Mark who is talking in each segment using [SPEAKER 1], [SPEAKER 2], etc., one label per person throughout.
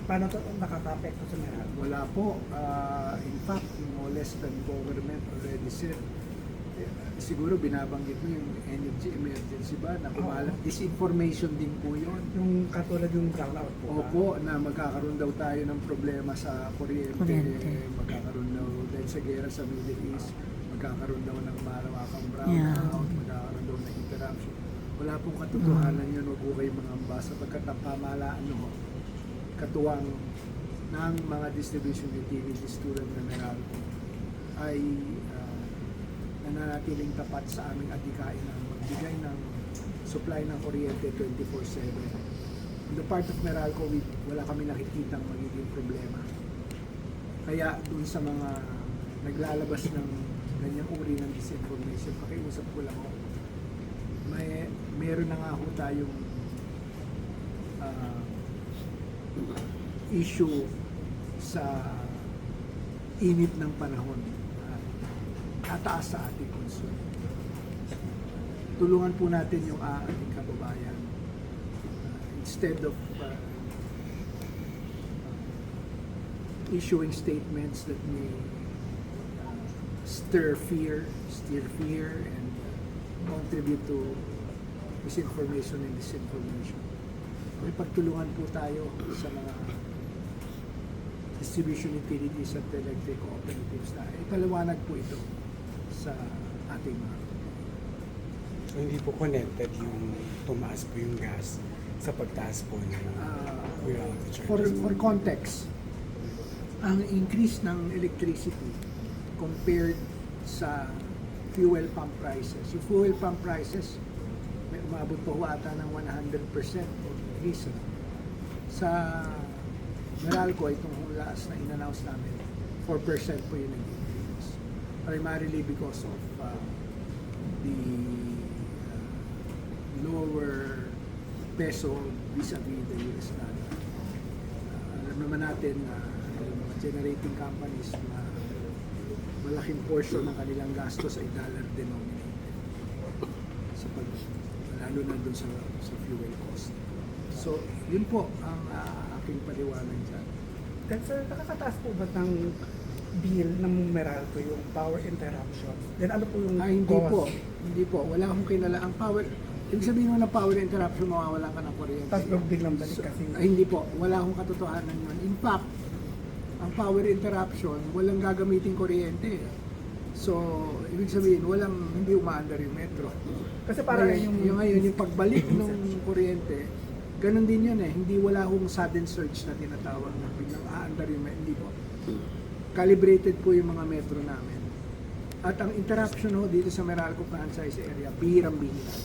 [SPEAKER 1] Paano ito nakaka-apekto sa Meralco?
[SPEAKER 2] Wala po. In fact, no less than government already said, siguro binabanggit mo yung energy emergency ba na kumalat. Disinformation din po yun.
[SPEAKER 1] Yung katulad yung brownout po ba?
[SPEAKER 2] Opo, na magkakaroon daw tayo ng problema sa kuryente. Magkakaroon daw dahil sa gera sa Middle East, magkakaroon daw ng marawakang brownout, magkakaroon daw ng interruption. Wala pong katotohanan yun, wag po kayo mga amba, sapagkat ang pamahalaan katuwang ng mga distribution utilities tulad ng Meralco ay nananatiling tapat sa aming adhikain na magbigay ng supply ng kuryente 24/7. On the part of Meralco, wala kami nakikitang magiging problema. Kaya dun sa mga naglalabas ng ganyang uri ng disinformation, pakiusap ko lang ako. Meron na nga ho tayong issue sa init ng panahon. Tataas sa ating consumo. Tulungan po natin yung ating kababayan. Instead of issuing statements that may stir fear and contribute to misinformation and disinformation. May pagtulungan po tayo sa mga distribution utilities at electric cooperatives na ipaliwanag po ito sa ating mga.
[SPEAKER 3] So hindi po connected yung tumaas po yung gas sa pagtaas po ng
[SPEAKER 2] for context, ang increase ng electricity compared sa fuel pump prices. Yung fuel pump prices, may umabot po ata ng 100% increase. Sa Meralco, itong last na in-announce namin, 4% po yung nag-increase. Primarily because of the lower peso vis-a-vis the US dollar. Alam naman natin na yung mga generating companies na malaking portion ng kanilang gastos ay dollar denominated. Lalo na dun sa fuel cost. So, yun po ang aking paliwanag dyan.
[SPEAKER 1] Then sir, nakakataas po ba ng bill ng Meralco yung power interruption? Then ano po yung cost?
[SPEAKER 2] Hindi po. Wala akong kilala. Ang power, ibig sabihin mo ng power interruption, mawawalan ka ng kuryente.
[SPEAKER 1] Tapos biglang balik kasi.
[SPEAKER 2] Hindi po. Wala akong katotohanan yun. In fact, ang power interruption, walang gagamitin kuryente. So, ibig sabihin, hindi umaandar yung metro.
[SPEAKER 1] Kasi parang
[SPEAKER 2] yung pagbalik ng kuryente, ganun din yun eh. Hindi wala akong sudden surge na tinatawag na biglang aandar yung metro. Hindi po. Calibrated po yung mga metro namin. At ang interruption ho dito sa Meralco franchise area, bihirang-bihira.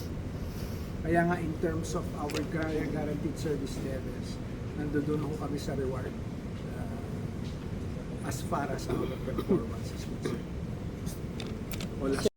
[SPEAKER 2] Kaya nga in terms of our guaranteed service levels, nandoon ho kami sa reward as far as our performance is concerned. Wala.